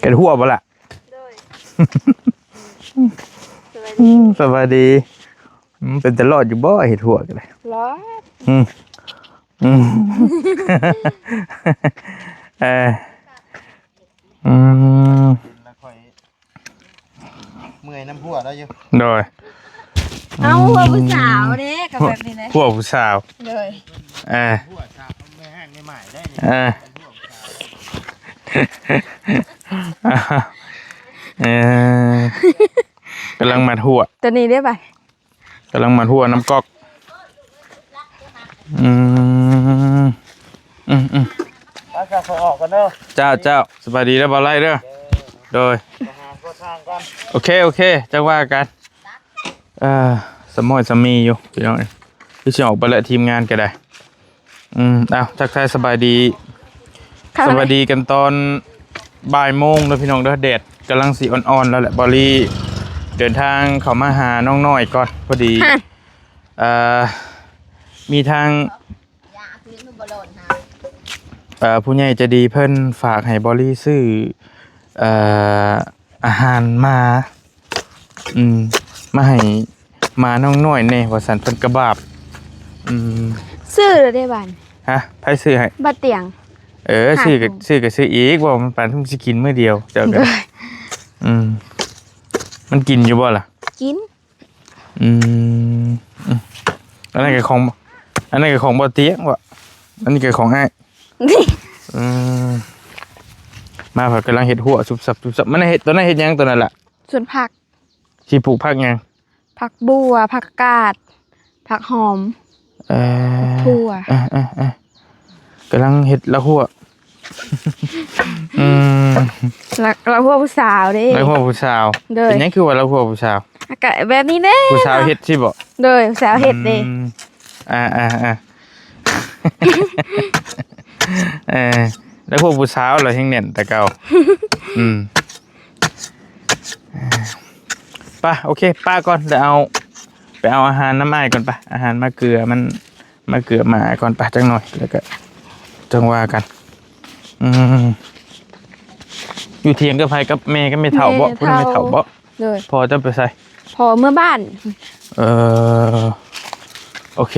เห็ดหัวบ่ล่ะสวัสดีเป็นตลอดอยู่บ่เห็ดหัวกันเลยร้อยเออเมื่อยน้ำหัวแล้วอยู่โดยเอาหัวผู้สาวเด้กับแบบนี้นะหัวผู้สาวเลยหัวสาวไม่แห้งไม่ใหม่ได้กำลังมัดหัวตัวนี้ได้ป่ะกำลังมัดหัวน้ำก๊อกแล้วก็เขาออกกันเด้อเจ้าสบายดีแล้วบ่ไรเด้อโดยโอเคจะว่ากันสมอยสมีอยู่พี่น้องพี่ชิออกไปแล้วทีมงานก็ได้ทักทายสบายดีกันตอนบ่ายโมงแล้วพี่น้องเด้อแดดกำลังสีอ่อนๆแล้วแหละบอลี่เดินทางเขามาหาน้องน้อยก่อนพอดีมีทางผู้ใหญ่จะดีเพิ่นฝากให้บอลี่ซื้ออาหารมาให้มาน้องน้อยเนี่ยว่าสันเป็นกระบาบซื้อได้บ้านฮะไผซื้อให้บัดเตียงซื้อกับอีกบอกมันปานทุ่งสิกินเมื่อเดียวเจอกันมันกินอยู่บ่ล่ะกินอันนั้นก็ของบ่เตี้ยงว่ะอันนี้ก็ของอ้ายมาผักกำลังเห็ดหัวสุบสับมันเห็ดตัวนั้นเห็ดยังตัวนั้นแหละส่วนผักชีปลูกผักยังผักบัวผักกาดผักหอมถั่วกำลังเห็ดละหัวละหัวผู้สาวดิละหัวผู้สาวเป็นยังคือว่าละหัวผู้สาวอากาศแบบนี้เด้ผู้สาวเห็ดใช่บ่เลยผู้สาวเห็ดดิแล้วพวกผู้สาวเราทิ้งเน่นแต่เก่าป่ะโอเคป้าก่อนเดี๋ยวไปเอาอาหารน้ำอ้ายก่อนป่ะอาหารมะเกลือมันมะเกลือมาก่อนป่ะจังหน่อยแล้วก็จังว่ากันอยู่เทียงกับไผกับแม่ก็ไม่เท่าบ่คุณไม่เท่าบ่พอจะไปใส่พอเมื่อบ้านโอเค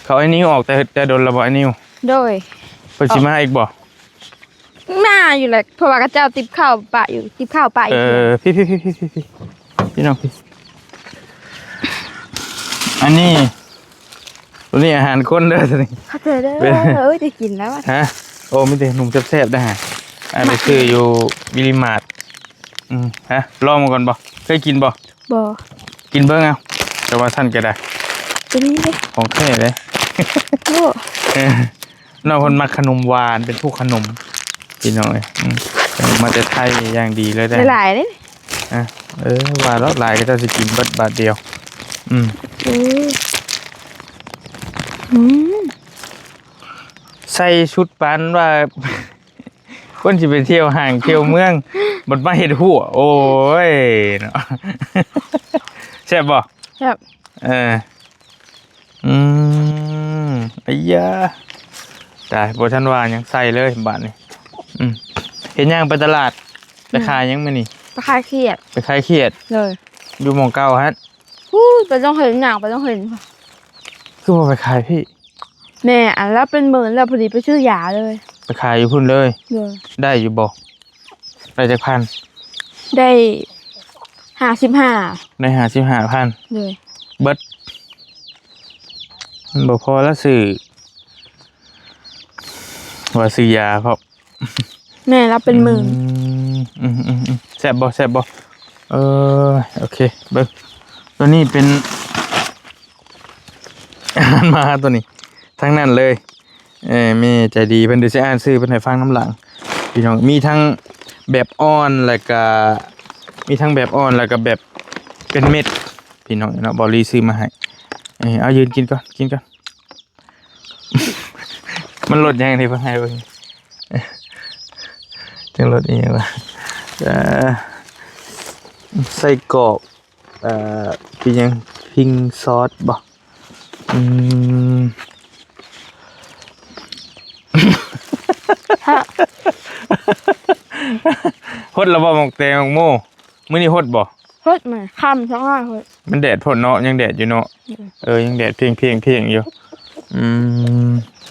เขาไอ้นิ้วออกแต่โดนระเบิดไอ้นิ้วโดยไปชิมาอีกบ่หน้าอยู่แหละเพราะว่ากระเจ้าติบข้าวปะอยู่ติบข้าวปะอยู่พี่น้องพี่อันนี้ตัวนี้อาหารคนเด้อตัวนี้เขาเจอเด้อจะกินแล้วฮะโอ้ไม่ได้หนุ่มแซ่บๆได้ฮะอันนี้คืออยู่วิลิมาร์ทฮะลองมาก่อนบ่เคยกินบ่กินเบิ่งเอาแต่ว่าท่านก็ได้ตัวนี้เลยของแค่เลยน้องคนมาขนมหวานเป็นผู้ขนมพี่น้องเลยมาจะไทยอย่างดีเลยได้หลายเลยหวานแล้วหลายก็จะกินบาทเดียวใส่ชุดปันว่าคนที่ไปเที่ยวห่างเที่ยวเมืองบดมาเห็ดหัวโอ้ยเนาะแซ่บบ่แซ่บไอ้ยาได้โบทันวายังใส่เลยบาทนี่เห็นยังไปตลาดไปขายยังไม่นี่ไปขายเขียดเลยอยู่หม่องเก่าฮะไปต้องเห็นหนังไปต้องเห็นคือว่าไปขายพี่แม่แล้วเป็นหมื่นแล้วพอดีไปชื่อยาเลยไปขายอยู่พุ่นเลยได้อยู่บ่ได้จากพันได้55ได้55,000เลยเบิดมันบ่พอแล้วสื่อว่าซื้อยาเพราะแม่รับเป็นหมื่นแซ่บบ่โอเคเบิ้งตัวนี้เป็นอาหารมาตัวนี้ทั้งนั้นเลยแม่ใจดีเพิ่นเดี๋ยวจะอ่านซื้อเพิ่นให้ฟังน้ำหลังพี่น้องมีทั้งแบบอ่อนแล้วก็แบบเป็นเม็ดพี่น้องเนาะบอลลี่ซื้อมาให้เอายืนกินก่อนมันลดยังไงเพิ่นให้เบิ่งจังรสอีกแล้วไส้กรอกเป็นยังพิงซอสบ่ ดแล้วบ่หมกแตงหมกโม่มื้อนี้ฮดบ่ เฮ้ยมันค่ำทั้งวันเฮ้ย มันแดดพ่นเนาะยังแดดอยู่เนาะยังแดดเพียงอยู่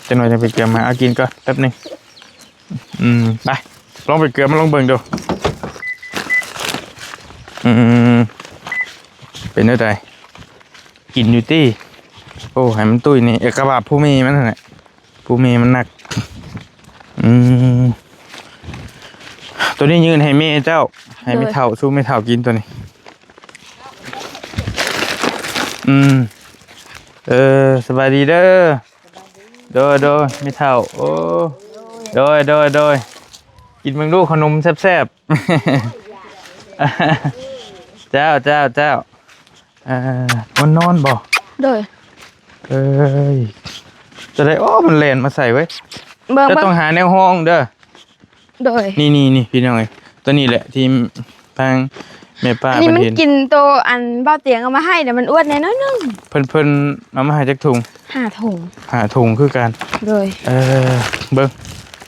จะหน่อยจะไปเกลือมาเอากินก็แป๊บนึงไปลองไปเกลือมาลองเบิ่งดูเป็นได้ไงกินอยู่ตี้โอ้ให้มันตุ้ยนี่กระบาดผู้มีมันน่ะผู้มีมันหนักตัวนี้ยืนให้แม่เจ้าให้ไม่เท่าสู้ไม่เท่ากินตัวนี้สบายดีเด้อโดยไม่เท่าโอ้โดยกินเมืองลูกขนมแซ่บๆเจ้ามันนอนบ่โดยจะได้มันแลนมาใส่ไว้จะต้องหาแนวห้องเด้อโดยนี่พี่น้องตัวนี้แหละที่ทางแม่ป้านี่มันกินโตอันเบ้าเตียงเอามาให้เดี๋ยวมันอ้วนแน่นอนนึงเพิ่นเอามาให้จักถุง5 ถุงคือกันโดยเบิ่ง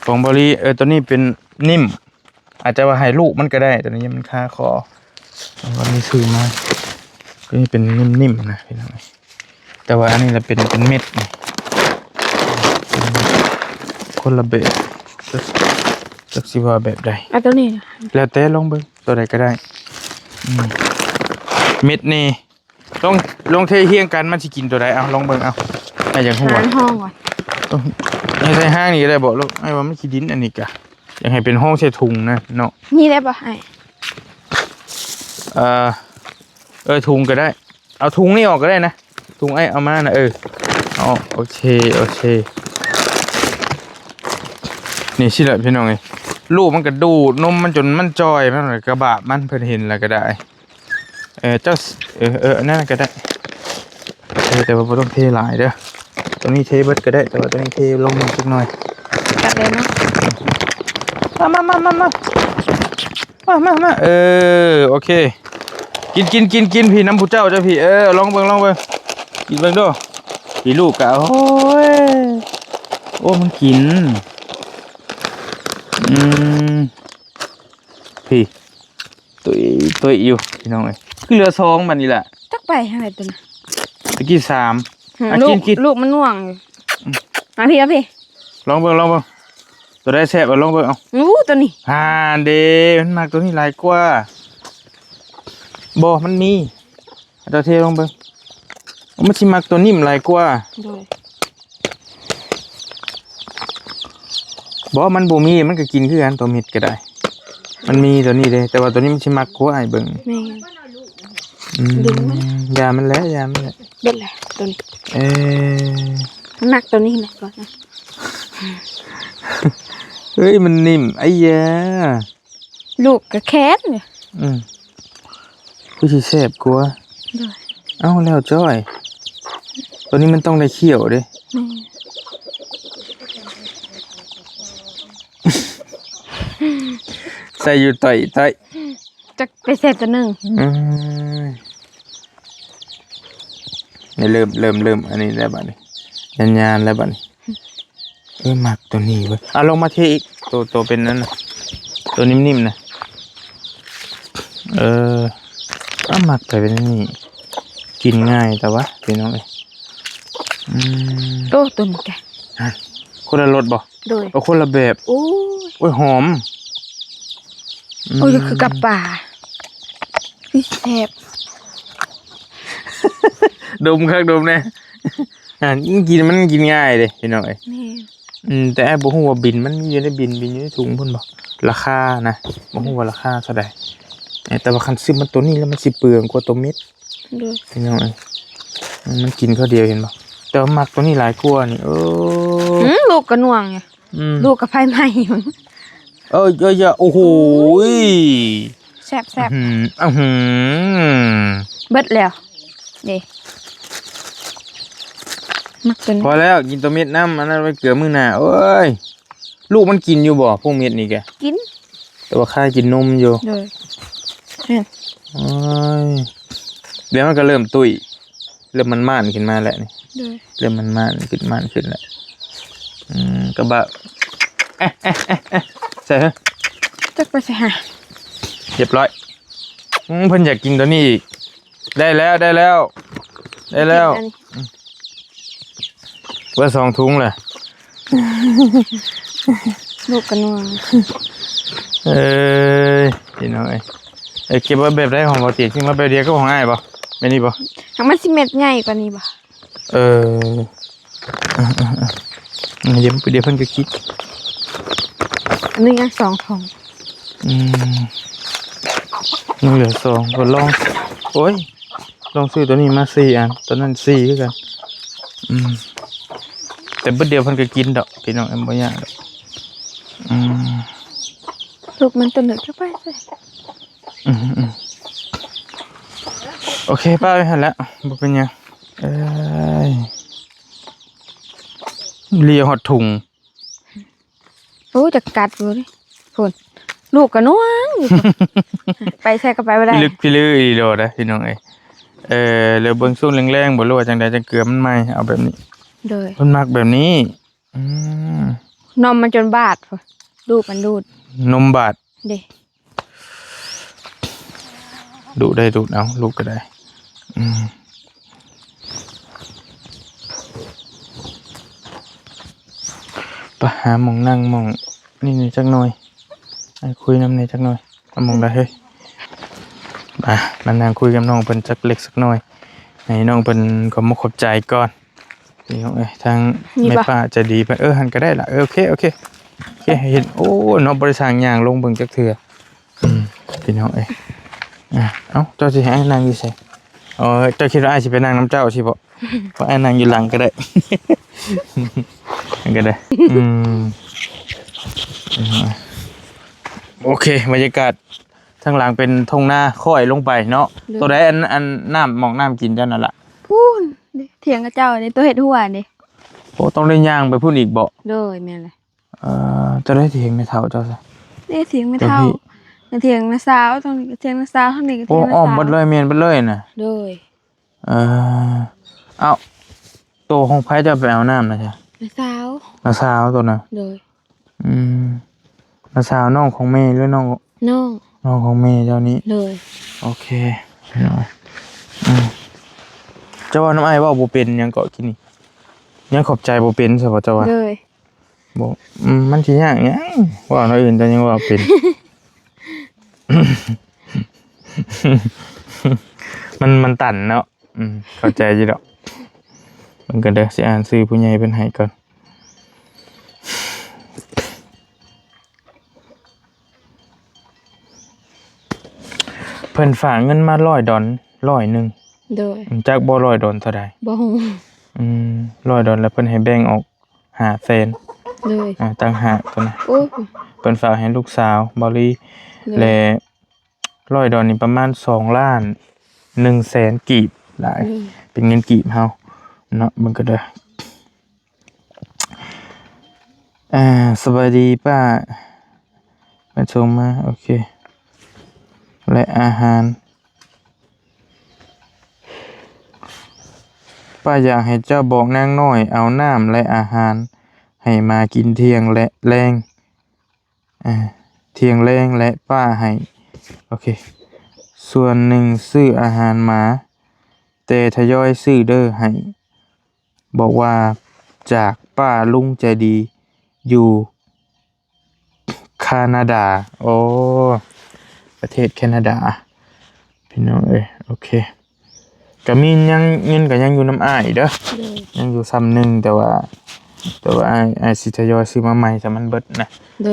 ของบริตัวนี้เป็นนิ่มอาจจะว่าให้ลูกมันก็ได้ตัวนี้มันคาคอวันนี้ซื้อมาตัวนี้เป็นนิ่มๆนะพี่น้องแต่ว่าอันนี้จะเป็นเม็ดนี่คนละแบบจักสิว่าแบบใดตัวนี้แล้วแต่ลองเบิ่งตัวใดก็ได้เม็ดนี่ลองเทเฮียงกันมันสิกินตัวใดเอาลองเบิ่งเอาให้อย่างหัวห้องก่อนให้ใส่ห้างนี่ก็ได้บอกลูกให้ว่ามันขี้ดินอันนี้กะอยากให้เป็นห้องใส่ถุงนะเนาะนี่ได้ป่ะให้ถุงก็ได้เอาถุงนี่ออกก็ได้นะถุงเอามานะเอาโอเคนี่สิละพี่น้องไงลูกมันกระดูดนมมันจนมันจอยมันกระบะมันเพิ่นเห็นแล้วก็ได้เจ้านั่นก็ได้แต่ว่าต้องเทหลายเด้อตรงนี้เทเบิดก็ได้แต่ว่าตรงนี้เทลงนิดหน่อยตัดเลยเนาะมาโอเคกินพี่น้ำผู้เจ้าเจ้าพี่ลองเบิ่งกินเบิ่งดูพี่ลูกกะโอ้มันกินพี่ตัวอยู่พี่น้องคือเหลือ2บัดนี้แหละจักไปทางไหนตัวน่ะตะกี้3กินลูกมันน่วงอยู่มาพี่ลองเบิ่งตัวได้แซ่บลองเบิ่งเอาตัวนี้เด้มันมากตัวนี้หลายกว่าบ่มันมีตัวเทลองเบิ่งมันสิมักตัวนิ่มหลายกว่าบ่มันบ่มีมันก็กินคือกันตัวเม็ดก็ได้มันมีตัวนี้เด้แต่ว่าตัวนี้มันสิมักกว่าไอ้เบิ่งยามันแล้วเบ็ดแหละตัวนี้หนักตัวนี้แหละก่อนนะเฮ้ยมันนิ่มไอ้ยาลูกกระแค้นเนี่ยผู้ชีแซ่บกว่าเอ้าแล้วจ้อยตัวนี้มันต้องได้เขี้ยวเด้ใส่อยู่ต่อยจะไปเสร็จตัวหนึ่งนี่เริ่มอันนี้แล้วบ้านี้ยานแล้วบ้านี้หมักตัวนี้เว้ยลงมาเทอีกตัวเป็นนั้นนะตัวนิ่มๆนะหมักไปเป็นนี่กินง่ายแต่ว่าพี่น้องตัวนี้แกคนละรสบ่โดยคนละแบบโอ้ยหอมคือกับป่าพี่แซ่บดมเนี่ยกินมันกินง่ายเลยพี่น้องแต่ไอ้บ่ฮู้ว่าบินมันอยู่ในบินอยู่ในถุงพุ่นบ่ราคานะบ่ฮู้ว่าราคาเท่าใดแต่ว่าคันซื้อมันตัวนี้แล้วมันสิเปลืองกว่าตัวเม็ดพี่น้องมันกินข้าวเดียวเห็นบ่แต่ว่ามักตัวนี้หลายกว่านี่ลูกกระหน่วงไงลูกกระไฟไหม้อย่าโอ้โหแซ่บเบิดแล้วเด้มักตัวนี้พอแล้วกินตัวเม็ดน้ำอันนั้นไว้เกลือมื้อหน้าโอ้ยลูกมันกินอยู่บ่พวกเม็ดนี่แกกินแต่ว่าข้ากินนมอยู่เดี๋ยวมันก็เริ่มตุ้ยเริ่มมันขึ้นมาแล้วนี่เริ่มมันขึ้นแล้วกระบะใส่จักไปใส่หา เรียบร้อยเพิ่นอยากกินตัวนี้อีกได้แล้วได้แล้วได้แล้วเว่า2ถุงแหละ ลูกกันนัว พี่น้องเก็บไว้แบบได้ของปกติขึ้นมาแบบเดียวก็ของง่ายป่ะไม่นี่ป่ะ ทั้งมันสิเม็ดใหญ่กว่านี้บ่ เดี๋ยวเพิ่นก็คิด อันนี้อ่ะ2ถุง ยังเหลือ2ก็ลองโอ้ยลองซื้อตัวนี้มา4อันตัวนั้น4คือกันแต่เบิดเดียวเพิ่นก็กินดอกพี่น้องบ่ยากดอกลูกมันตัวหนึงจะไปสิ โอเคป้าไปหันแล้วบ่เป็นหยังเลียหอดถุง โอ้จะกัดบ่ดิพุ่นลูกกันนัวอยู่ ไปใส่ก็ไปบ่ได้ พี่ลึกอีโดดนะพี่น้องเรือเบิ่งช่วงแรงๆบ่รู้ว่าจังใดจังเกลือมันใหม่เอาแบบนี้ โดย เพิ่นมักแบบนี้นมมันจนบาดพุ่นลูกมันดูด นมบาด เด้ ดูได้ดูดเอาลูกก็ได้ไปหาหม่องนั่งหม่องนี่จักหน่อยให้คุยนำนี่จักหน่อยมาหม่องได้เฮ้ยมานั่งคุยกับน้องเพิ่นจักเล็กสักหน่อยให้น้องเพิ่นก็มาขอบใจก่อนพี่น้องทางแม่ป้าจะดีเพิ่นหันก็ได้ล่ะโอเคเห็นโอ้น้องบริษัทย่างลงเบิ่งจักเทื่อพี่น้องเอ้าเจ้าสิให้นางอยู่ไสเจ้าคิดว่าอ้ายสิไปนั่งน้ำเจ้าสิบ่เพราะอ้ายนั่งอยู่หลังก็ได้ นั่นก็ได้โอเคบรรยากาศทางหลังเป็นทุ่งนาค่อยลงไปเนาะตัวใดอันน้ำมองน้ำกินเจ้านั่นล่ะ พูนเถียงกับเจ้านี่ตัวเห็ดหัวนี่ โอ้ต้องได้ย่างไปพูดอีกบ่ โดยแม่นเลย จะได้เถียงไม่เท่าเจ้าซะ นี่เถียงไม่เท่าเถียงนะสาวตรงนี้เถียงนะสาวทางนี้ก็ โอ้ เถียงนะ อ้อม สาว หมดเลยเมียนไปเลยน่ะ โดย เอ้าตัวของไผจะไปเอาน้ำนะจ๊ะ นะสาว น้าสาวตัวน่ะ โดย น้าสาวน้องของแม่หรือน้อง น้อง น้องของแม่เจ้านี้ โดย โอเคหน่อยเจ้าว่าน้ำไอ้ว่าบ่เป็นยังเกาะกินนี่ยังขอบใจบ่เป็นใช่ป่ะเจ้าว่า โดย บ่มันสิยากหยังว่าน้อยอื่นแต่ยังว่าเป็น มันตันเนาะเข้าใจอยู่ดอกมันก็เด้อสิอ่านชื่อผู้ใหญ่เพิ่นให้ก่อนเพิ่นฝากเงินมา$100 โดย จักบ่$100เท่าใด บ่ฮู้$100แล้วเพิ่นให้แบ่งออก500,000 โดย ต่างหากตัวนะ โอ้ย เพิ่นฝากให้ลูกสาวบอลี่และ$100นี่ประมาณ2,100,000กีบหลายเป็นเงินกีบเฮาเนาะมันก็เด้อสวัสดีป้ามาชมมาโอเคและอาหารป้าอยากให้เจ้าบอกนางน้อยเอาน้ำและอาหารให้มากินเที่ยงและแรงเที่ยงแรงและป้าให้โอเคส่วนหนึ่งซื้ออาหารหมาแต่ทยอยซื้อเด้อให้บอกว่าจากป้าลุงใจดีอยู่แคนาดาโอ้ประเทศแคนาดาพี่น้องโอเคก็มียังเงินก็ยังอยู่น้ำอ้ายเด้อยังอยู่ซ้ำหนึ่งแต่ว่าอ้ายสิทยอยซื้อมาใหม่แต่มันเบิดนะ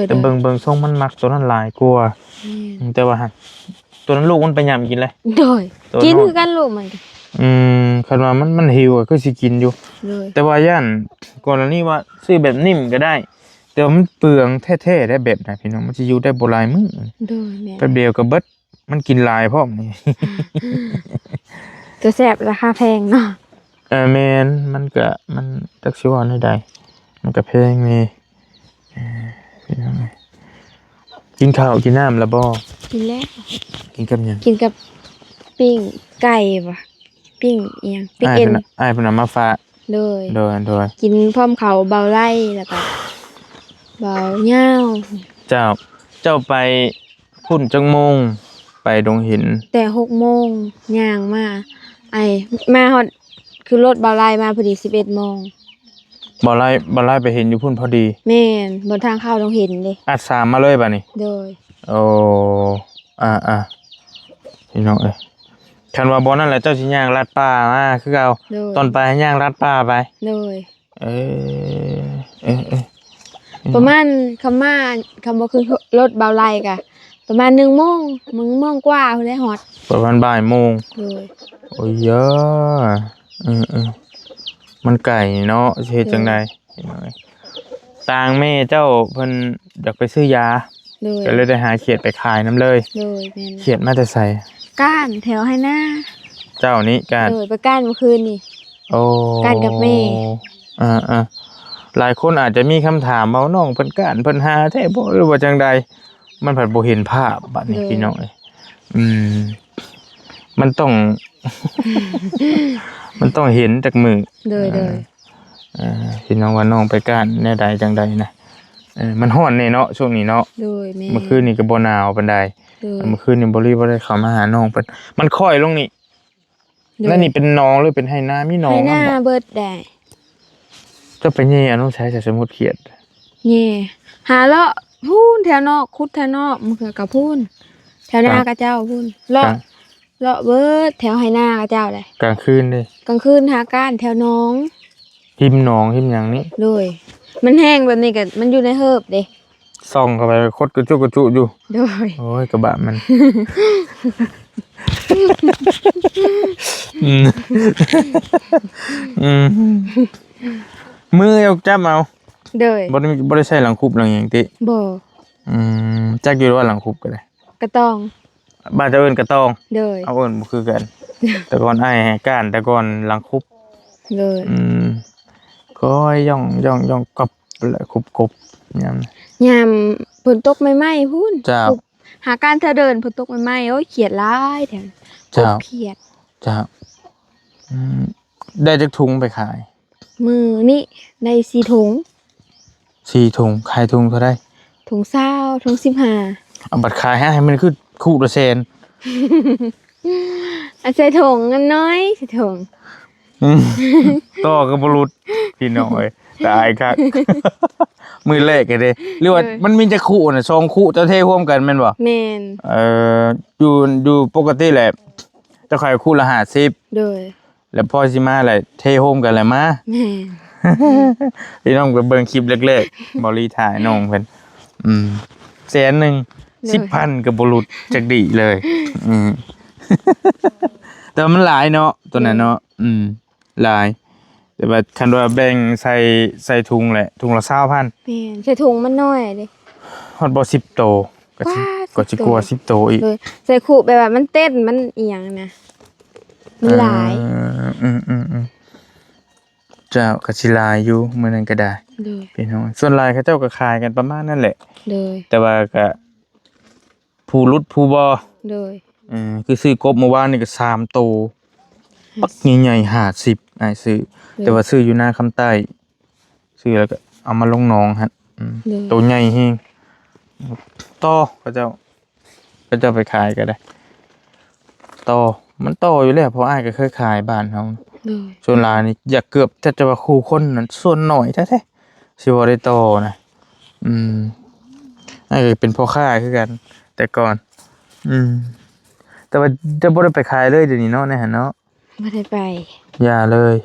แต่เบิ่งทรงมันมักตัวนั้นหลายกว่าแต่ว่าตัวนั้นลูกมันไปยำกินเลย โดยกินคือกันลูกมัน คันว่ามันหิวก็สิกินอยู่แต่ว่าย่านก่อนนี้ว่าซื้อแบบนิ่มก็ได้แต่ว่ามันเปลืองแท้ๆได้แบบนะพี่น้องมันจะอยู่ได้บ่หลายมื้อโดยแม่แป๊บเดียวก็เบิดมันกินหลายพร้อมนี่ ตัวแซ่บราคาแพงเนาะแม่นมันก็มันจักสิว่าได้มันก็แพงนี่พี่น้องกินข้าวกินน้ำแล้วบ่กินแล้วกินกับหยังกินกับปิ้งไก่ป่ะปิ้งเอียงปิ้งเอ็นอ้ายเพิ่นเอามาฝากโดยกินพร้อมเขาเบาไล่แล้วก็เบาเหย้าเจ้าไปพุ่นจังโมง ดงหิน แต่6 โมงย่างมาไอ้มาฮอดคือรถเบาไล่มาพอดี11 โมง บ่ไล่ไปเห็นอยู่พุ่นพอดี แม่นบนทางเข้าต้องเห็นเด้ อัดสามมาเลยบัดนี้ โดย โอ้พี่น้องเอ้ยคันว่าบ่นั่นแหละเจ้าสิย่างลัดป่ามาคือเก่า โดย ตอนไปย่างลัดป่าไป โดย เออ ประมาณคำบ่คือรถเบาไล่กะประมาณ1 โมง1 โมงกว่าพุ่นได้ฮอด ประมาณบ่ายโมง โดย โอ้ยเยอะมันไก่เนาะสิเฮ็ดจังได๋พี่น้องเอ้ยต่างแม่เจ้าเพิ่นอยากไปซื้อยา โดย ก็เลยได้หาเขียดไปขายน้ำเลย โดยแม่น เขียดมาแต่ใส่ ก้านแถวให้หน้า เจ้านี้กัน โดยไปก้านเมื่อคืนนี่ โอ้ การกับแม่ หลายคนอาจจะมีคำถามว่าน้องเพิ่นก้านเพิ่นหาแท้บ่หรือว่าจังใดมันผัดบ่เห็นภาพบัดนี้พี่น้องเอ้ยมันต้อง มันต้องเห็นจากมือ โดย พี่น้องว่าน้องไปก้านแน่ใดจังใดนะมันร้อนแน่เนาะช่วงนี้เนาะ โดยแม่ เมื่อคืนนี่ก็บ่หนาวปานใด โดย เมื่อคืนนี่บ่ได้เข้ามาหาน้องเพิ่นมันค่อยลงนี่ โดย แล้วนี่เป็นหนองหรือเป็นไหนามีหนอง ให้หน้า บ่ เบิดได้ จะไปแย่อันต้องใช้แต่สมุดเขียด นี่หาเลาะพูนแถวนอกคุดแถวนอกมันคือกับพูนแถวหน้ากระเจ้าพูนเลาะเบิดแถวให้หน้ากระเจ้าเลย กลางคืนเด้ กลางคืนหาก้านแถวน้อง หิมหนองหิมหยังนี่ โดยมันแห้งแบบนี้ก็มันอยู่ในเฮิบเด้ ส่องเข้าไปคดกระจุอยู่ โดย โอ้ยกระบะมัน อืมอืมมือเอาจับเอา โดย บ่ได้ใช้หลังคุบหลังหยังติ บ่ จักอยู่ว่าหลังคุบก็ได้ กระตอง บ้านเจ้าเอิ้นกระตอง โดย เอาเอิ้นบ่คือกัน แต่ก่อนอ้ายให้ก้านแต่ก่อนหลังคุบ โดย ก็ย่องกับและคุบกบยาม ยามฝนตกใหม่ๆพูน เจ้า หาการเธอเดินฝนตกใหม่ๆโอ้ยเขียดหลายแถว เจ้า เขียด จ้าได้จักถุงไปขาย มือนี่ได้4 ถุง 4 ถุงขายถุงเท่าได ถุง20ถุง15 เอาบัตรขายให้มันคือคู่ละแสน ใส่ถุงเงินน้อยใส่ถุง ต่อกับบรุษพี่น้อยตายครับ มือแรกกันเด้หรือว่ามันมีจะคู่น่ะ2คู่จะเทร่วมกันแม่นบ่ แม่น อยู่ปกติแหละจะขายคู่ละ50 โดย แล้วพอสิมาแหละเทโฮมกันแหละมา แม่น พี่น้องไปเบิ่งคลิปแรกๆบริถ่ายน้องเพิ่นแสนหนึ่ง 10,000กับบรุษจักดีเลย แต่ว่ามันหลายเนาะตัวนั้นเนาะหลาย แต่ว่าคันว่าแบ่งใส่ถุงแหละถุงละ 20,000 แม่นใส่ถุงมันน้อยเด้ ฮอดบ่10 โตก็สิ ว้า ก็สิกลัว10 โตอีก โดยใส่ขู่แบบว่ามันเต้นมันอีหยังนะมันหลาย เจ้าก็สิหลายอยู่มื้อนั้นก็ได้ โดย พี่น้องส่วนหลายเขาเจ้าก็ขายกันประมาณนั้นแหละ โดย แต่ว่าก็ผู้รุดผู้บ่ โดย คือซื้อกบเมื่อวานนี่ก็3 โตปักใหญ่ๆ50อ้ายซื้อแต่ว่าซื้ออยู่หน้าคำใต้ซื้อแล้วก็เอามาลงหนองฮะโตใหญ่แฮงต่อเขาเจ้าไปขายก็ได้ต่อมันต่ออยู่แล้วเพราะอ้ายก็เคยขายบ้านเฮา โดย ส่วนหลายนี่อยากเกือบจะว่าคู่คนนั้นส่วนหน่อยแท้ๆสิบ่ได้ต่อนะอ้ายก็เป็นพ่อค้าคือกัน แต่ก่อนแต่ว่าจะบ่ได้ไปขายเลยเดี๋ยวนี้เนาะในหั่นเนาะ บ่ได้ไป อย่าเลย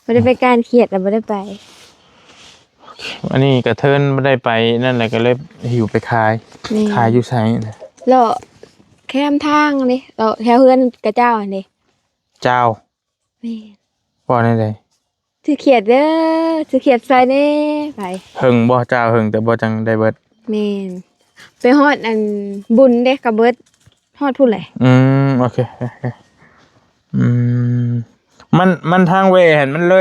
บ่ได้ไปการเขียดแล้วบ่ได้ไป อันนี้กระเทินบ่ได้ไปนั่นแหละก็เลยหิวไปขาย นี่ ขายอยู่ไสน่ะ เลาะแคมทางนี่เลาะแถวเฮือนกระเจ้าอันนี้ เจ้า แม่น บ่ได้ใด ถือเขียดเด้อถือเขียดใส่แน่ไป เฮิงบ่เจ้าเฮิงแต่บ่จังได้เบิด แม่นไปฮอดอันบุญเด้กับเบิดฮอดพูดแหละ โอเคมันทางเวหั่นมันเล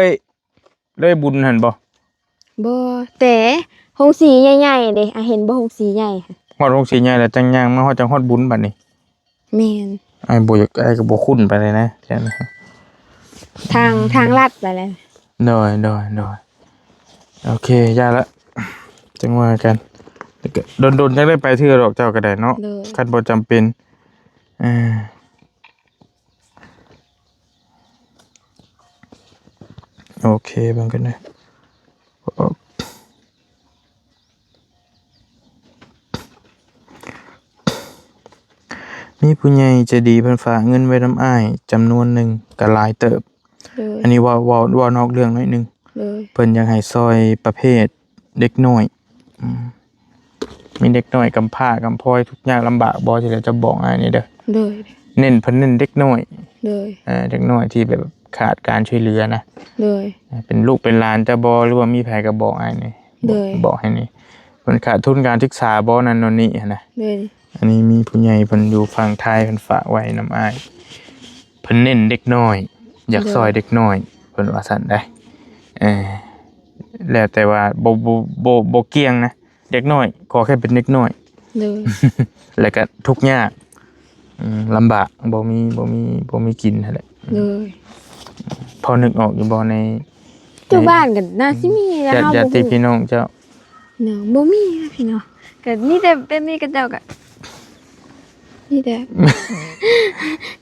ยบุญหั่นบ่ บ่แต่หงสีใหญ่ๆเด้อ่ะเห็นบ่หงสีใหญ่ค่ะ ฮอดโรงสีใหญ่แล้วจังย่างมาฮอดจังฮอดบุญบัดนี้ แม่น ไอ้บ่อยากไอ้ก็บ่คุ้นไปเลยนะแค่นั้น ทางลัดไปแล้ว น้อยโอเคย่าละจังว่ากันโดนจังได้ไปเทื่อดอกเจ้าก็ได้เนาะ เลย คันบ่จำเป็น โอเคเบิ่งกันนะมีผู้ใหญ่ใจดีเพิ่นฝากเงินไว้นำอ้ายจำนวนหนึ่งก็หลายเติบ เลย อันนี้ว่านอกเรื่องหน่อยหนึง เลย เพิ่นอยากให้ซอยประเภทเด็กน้อยมีเด็กน้อยกำพร้ากำพร้อยทุกอย่างลำบากบ่สิได้จะบอกอ้ายนี่เด้อ เลย เน้นเพิ่นเน้นเด็กน้อย เลย เด็กน้อยที่แบบขาดการช่วยเหลือนะ เลย เป็นลูกเป็นหลานจะบ่หรือว่ามีแผลก็บอกอ้ายนี่ เลย บอกให้นี่เพิ่นขาดทุนการศึกษาบ่นั่นโน่นนี่นะ เลย อันนี้มีผู้ใหญ่เพิ่นอยู่ฝั่งไทยเพิ่นฝากไว้นำอ้ายเพิ่นเน้นเด็กน้อย อยากซอยเด็กน้อยเพิ่นว่าซั่นได้แล้วแต่ว่าบ่เกี่ยงนะเด็กน้อยขอแค่เป็นเด็กน้อย เลย แล้วก็ทุกข์ยากลำบากบ่มีกินนั่นแหละ เลย พอนึกออกอยู่บ่ใน เจ้าบ้านกันน่าสิมีนะ ญา เฮา ญา บ่ ติ ฮู้ พี่น้องเจ้า เนาะบ่มีนะพี่เนาะก็นี่แต่เป็นนี่ก็เจ้าก็นี่แต่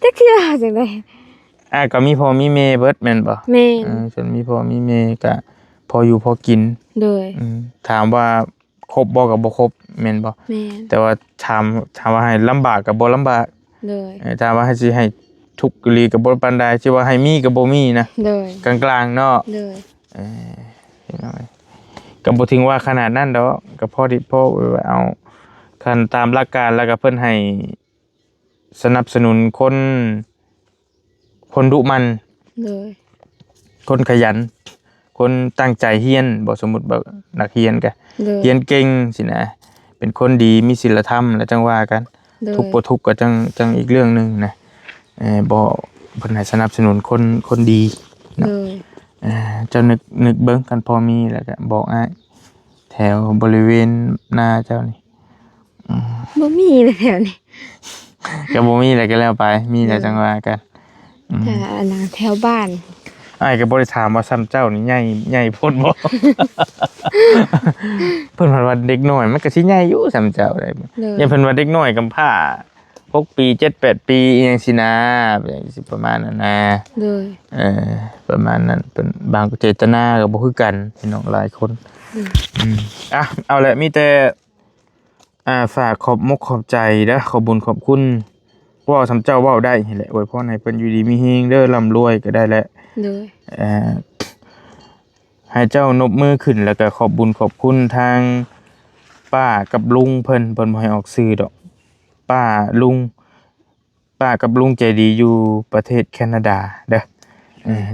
จักสิว่าจังได๋ ก็มีพ่อมีแม่เบิดแม่นบ่ แม่น ส่วนมีพ่อมีแม่ก็พออยู่พอกิน เลย ถามว่าครบบ่ก็บ่ครบแม่นบ่ แม่น แต่ว่าถามว่าให้ลำบากก็บ่ลำบาก เลย ถามว่าให้สิให้ทุกข์อีหลีก็บ่ปานใดสิว่าให้มีก็บ่มีนะ เลย กลางๆเนาะ เลย พี่น้องก็บ่ถึงว่าขนาดนั้นดอกก็พอดีพอเอาคันตามหลักการแล้วก็เพิ่นให้สนับสนุนคนดุมัน เลย คนขยัน คนตั้งใจเรียนบ่สมมุติแบบนักเรียนก็ เลย เรียนเก่งสินะเป็นคนดีมีศีลธรรมแล้วจังว่ากัน เลย ทุกข์บ่ทุกข์ก็จังอีกเรื่องหนึงนะบ่เพิ่นให้สนับสนุนคนดี เลย เจ้านึกเบิ่งกันพอมีแล้วก็บอกอ้ายแถวบริเวณหน้าเจ้านี่ บ่มีเลยแถวนี้ ก็บ่มีอะไรก็แล้วไปมีแต่จังว่ากัน แต่อันนั้นแถวบ้าน อ้ายก็บ่ได้ถามว่าซ้ำเจ้านี่ใหญ่โพดบ่ เพิ่นว่าเด็กน้อยมันก็สิใหญ่อยู่ซ้ำเจ้าได้ เลย ยังเพิ่นว่าเด็กน้อยกำพร้า6 ปี 7-8 ปีอีหยังสินะอย่างสิประมาณนั้นนะ เลย ประมาณนั้นเป็นบางเจตนาก็บ่คือกันพี่น้องหลายคนเอาแหละมีแต่ฝากขอบมกขอบใจเด้อขอบบุญขอบคุณเว้าสำเจ้าเว้าได้นี่แหละอวยพรให้เพิ่นอยู่ดีมีเฮงเด้อร่ำรวยก็ได้แหละ เลย ให้เจ้านบมือขึ้นแล้วก็ขอบบุญขอบคุณทางป้ากับลุงเพิ่นบ่ให้ออกสื่อดอกป้ากับลุงใจดีอยู่ประเทศแคนาดาเด้อ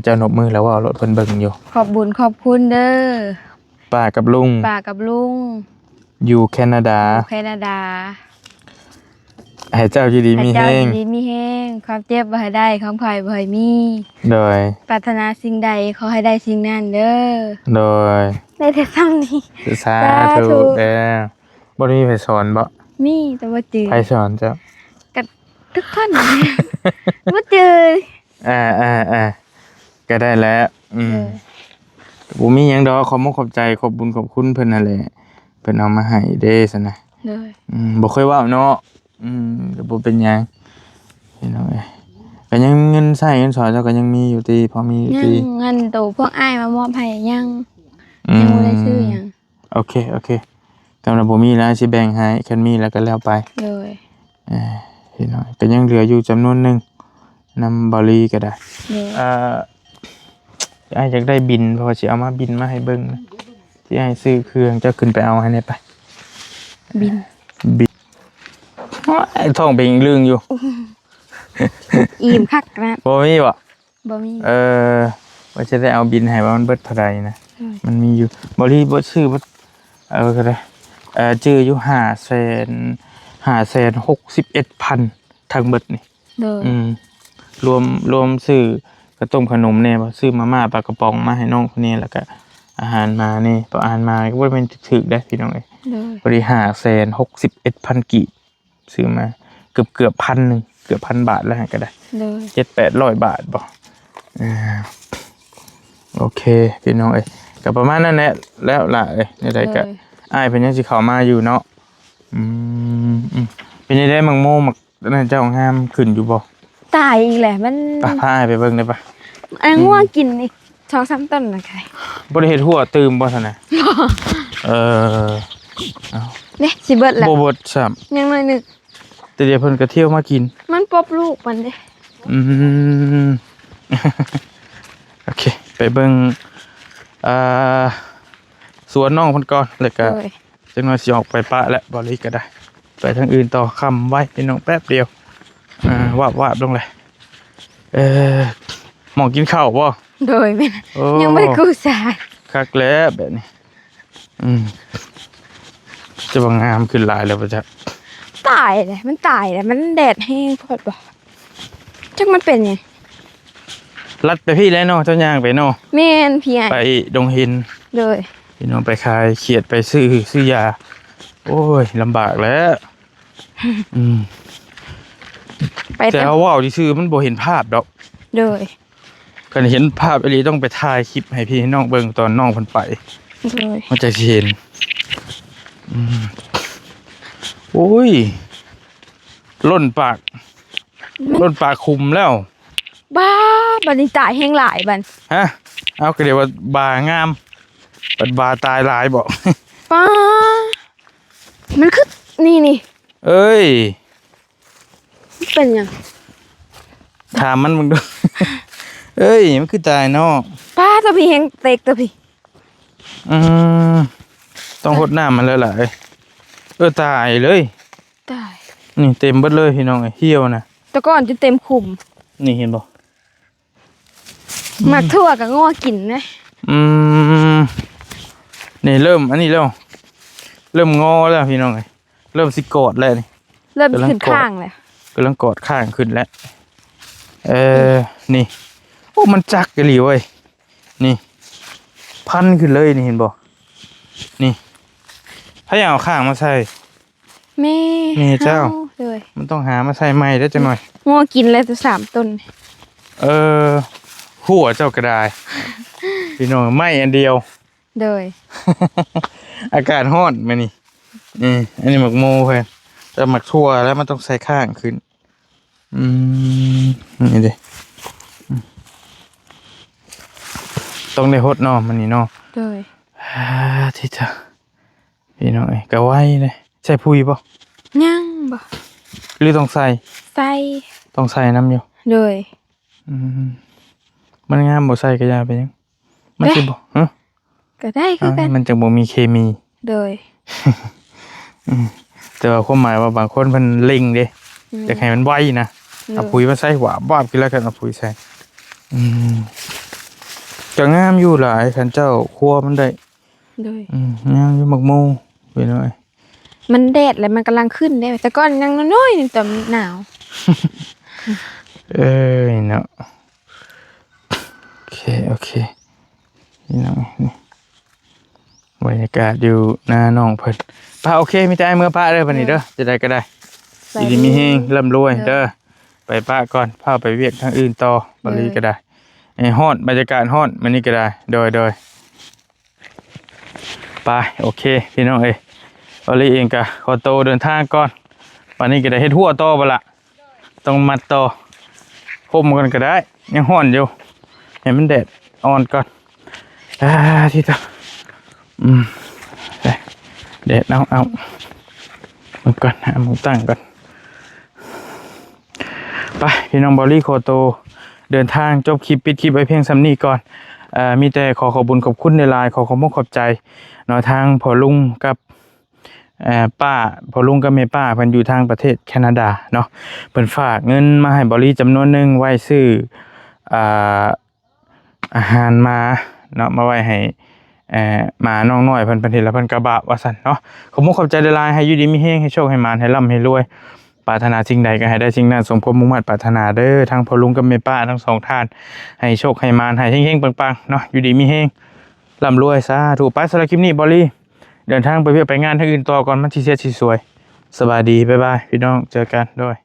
เจ้านบมือแล้วเว่ารถเพิ่นเบิ่งอยู่ ขอบบุญขอบคุณเด้อ ป้ากับลุง ป้ากับลุง อยู่แคนาดา แคนาดา ให้เจ้าอยู่ดีมี ให้ แฮ เจ้าง ดีมีแห้งความเจ็บบ่ให้ได้ความไผ่บ่ให้มี โดย ปรารถนาสิ่งใดขอให้ได้สิ่งนั้นเด้อ โดย ได้แต่คำนี้ สา สาธุ ธุเด้อบ่ได้มีไผสอนบ่ มีแต่ว่าจืด ไผสอนเจ้า กับทุกคนว่าจืด ก็ได้แล้วบ่มีหยังดอกขอบคุณขอบใจขอบบุญขอบคุณเพิ่นนั่นแหละเพิ่นเอามาให้เด้ซั่นน่ะ เลย บ่เคยเว้าเนาะก็บ่เป็นหยังพี่น้องเอ้ยก็ยังเงินใช้เงินสอนเจ้าก็ยังมีอยู่ติพอมีอยู่ ยัง ติ เงินโตพวกอ้ายมามอบให้ยังบ่ได้ซื้อหยัง โอเคกำลังบ่มีแล้วสิแบ่งให้คันมีแล้วก็แล้วไป เลย พี่น้องก็ยังเหลืออยู่จำนวนหนึงนำบรีก็ได้ เลย อยากได้บินเพราะว่าสิเอามาบินมาให้เบิ่งนะสิให้ซื้อเครื่องเจ้าขึ้นไปเอาให้ได้ไป บิน ไอ้ท้องเป็นเรื่องอยู่ อิ่มคักนะ บ่มีบ่ บ่มี ว่าจะได้เอาบินให้ว่ามันเบิดเท่าใดนะมันมีอยู่บริบ่ชื่อบ่ก็ได้ชื่ออยู่561,000ทั้งเบิดนี่ เลย รวมซื้อกระต้มขนมแน่บ่ซื้อมาม่าปลากระป๋องมาให้น้องคนนี้แล้วก็อาหารมานี่พออาหารมาก็บ่แม่นถึกได้พี่น้องเอ้ย เลย บริ561,000กีบซื้อมาเกือบ1,000เกือบ1,000 บาทแล้วก็ได้ เลย 700-800 บาทบ่โอเคพี่น้องเอ้ยก็ประมาณนั้นแหละแล้วล่ะเอ้ยในใดก็อ้ายเพิ่นยังสิเข้ามาอยู่เนาะเป็นจังได๋มังโม นั่นเจ้างามขึ้นอยู่บ่ ตายอีกแหละมัน ปะพาไปเบิ่งได้ปะ ไอ้ง่วงกินอีก2-3ต้นนะไก่ บ่ได้เฮ็ดหัวตื่มบ่ซั่นน่ะเออ เด้สิเบิดแหละ บ่บดซ้ํ ยังหน่อยหนึง แต่เดี๋ยวเพิ่นก็เที่ยวมากิน มันปบลูกมันเด้ อืม โอเค ไปเบิ่งอ่าสวนน้องเพิ่นก่อนแล้วก็ โดย จังหน่อยสิออกไปปะและบ่ลีก็ได้ ไปทางอื่นต่อคำไว้พี่น้องแป๊บเดียววาบลงเลยหมองกินข้าวบ่ โดยแม่น โอ้ ยังไม่กูสาด คักแล้วแบบนี้จะว่างามขึ้นหลายแล้วป่ะจ๊ะ ตายเลยมันตายเลยมันแดดแห้งพอดบ่จักมันเป็นไง ลัดไปพี่แล้วเนาะเจ้าย่างไปเนาะ แม่นพี่ใหญ่ ไปดงหิน โดย พี่น้องไปขายเขียดไปซื้อยาโอ้ยลำบากแล้วไป แต่ แต่ เอาว่าวที่ซื้อมันบ่เห็นภาพดอก โดย กันเห็นภาพอะไรต้องไปถ่ายคลิปให้พี่น้องเบิ่งตอนน้องเพิ่นไป โดย มันจะเห็นโอ้ยล้นปากคุมแล้ว บ้าบัดนี้ตายแห้งหลายบัด ฮะเอาก็เดี๋ยวว่าบางามบัดบาตายหลายบอก ป้ามันคือนี่ เอ้ย มันเป็นหยัง ถามมันมึงดู เอ้ยมันคือตายเนาะ ป้าตัวพี่แห้งเต็กตัวพี่ อืมต้องหดน้ำมันเลยล่ะตายเลย ตาย นี่เต็มเบิดเลยพี่น้องเหี่ยวนะ แต่ก่อนจะเต็มขุม นี่เห็นบ่ หมักทั่วกับงัวกินนะ นี่เริ่มอันนี้แล้วเริ่มงอแล้วพี่น้องเริ่มสิกอดแล้วนี่ เริ่มขึ้นข้างเลย กำลังกอดข้างขึ้นแล้วนี่โอ้มันจักกะหลีเว้ยนี่พันขึ้นเลยนี่เห็นบ่นี่ถ้าอยากเอาข้างมาใส่ แม่ นี่เจ้า เลย มันต้องหามาใส่ใหม่ได้จังหน่อย งัวกินเลยตัว3ต้น หัวเจ้าก็ได้ พี่น้องไม่อันเดียว เลย อากาศร้อนมานี่อันนี้หมักโมเพื่อนแต่หมักทั่วแล้วมันต้องใส่ข้างขึ้นนี่ดิต้องได้ฮดเนาะมันนี่เนาะ เลย ที่เธอพี่น้องกะไว้เลยใส่พุยป่ะ ยังบ่ หรือต้องใส่ ใส่ ต้องใส่น้ำอยู่ เลย มันงามบ่ใส่กระยาไปยังมันสิบ่ฮะ ก็ได้คือกัน มันจะบ่มีเคมี เลย แต่ว่าความหมายว่าบางคนมันเล็งเด้อยากให้มันไวนะเอาปุ๋ยมาใส่หวาบกินแล้วกันเอาปุ๋ยใส่จะงามอยู่หลายคันเจ้าครัวมันได้ เลย งามอยู่หมักโมไปหน่อย มันแดดแล้วมันกำลังขึ้นได้แต่ก่อนยังน้อยๆนี่แต่หนาว เนาะโอเคนี่น้องนี่บรรยากาศอยู่หน้าน้องเพิ่นป้าโอเคมีแต่ไอ้เมื่อป้าเด้อบัดนี้เด้อจะได้ก็ได้ดีมีเฮงร่ำรวยเด้อไปป้าก่อนพาไปเวียกทางอื่นต่อบัดนี้ก็ได้ฮ้อนบรรยากาศฮ้อนมันนี่ก็ได้โดยไปโอเคพี่น้องบัดนี้เองก็ขอโตวเดินทางก่อนวันนี้ก็ได้เฮ็ดหัวต่อบ่ล่ะต้องมัดต่อห่มกันก็ได้ยังฮ้อนอยู่ให้มันแดดอ่อนก่อนที่ต่อแดดเอามันก่อนหาหมูตั้งก่อนไปพี่น้องบอลลี่โคโตเดินทางจบคลิปปิดคลิปไว้เพียงซ้ำนี้ก่อนมีแต่ขอบคุญขอบคุณในไลน์ขอบคุณขอบใจเนาะทางพ่อลุงกับป้าพ่อลุงกับแม่ป้าเพิ่นอยู่ทางประเทศแคนาดาเนาะเพิ่นฝากเงินมาให้บอลลี่จำนวนหนึ่งไว้ซื้ออาหารมาเนาะมาไว้ให้มาน้องน้อยเพิ่นเห็นแล้วเพิ่นกระบะว่าซั่นเนาะขอบคุณขอบใจหลายๆให้อยู่ดีมีแฮงให้โชคให้มานให้ร่ำให้รวยปรารถนาสิ่งใดก็ให้ได้สิ่งนั้นสมความมุ่งมั่นปรารถนาเด้อทั้งพ่อลุงกับแม่ป้าทั้งสองท่านให้โชคให้มานให้เฮงๆปังๆเนาะอยู่ดีมีแฮงร่ำรวยสาธุไปสำหรับคลิปนี้บอลลี่เดินทางไปเพื่อไปงานที่อื่นต่อก่อนมันสิเสียสิสวยสบายดีบ๊ายบายพี่น้องเจอกันด้วย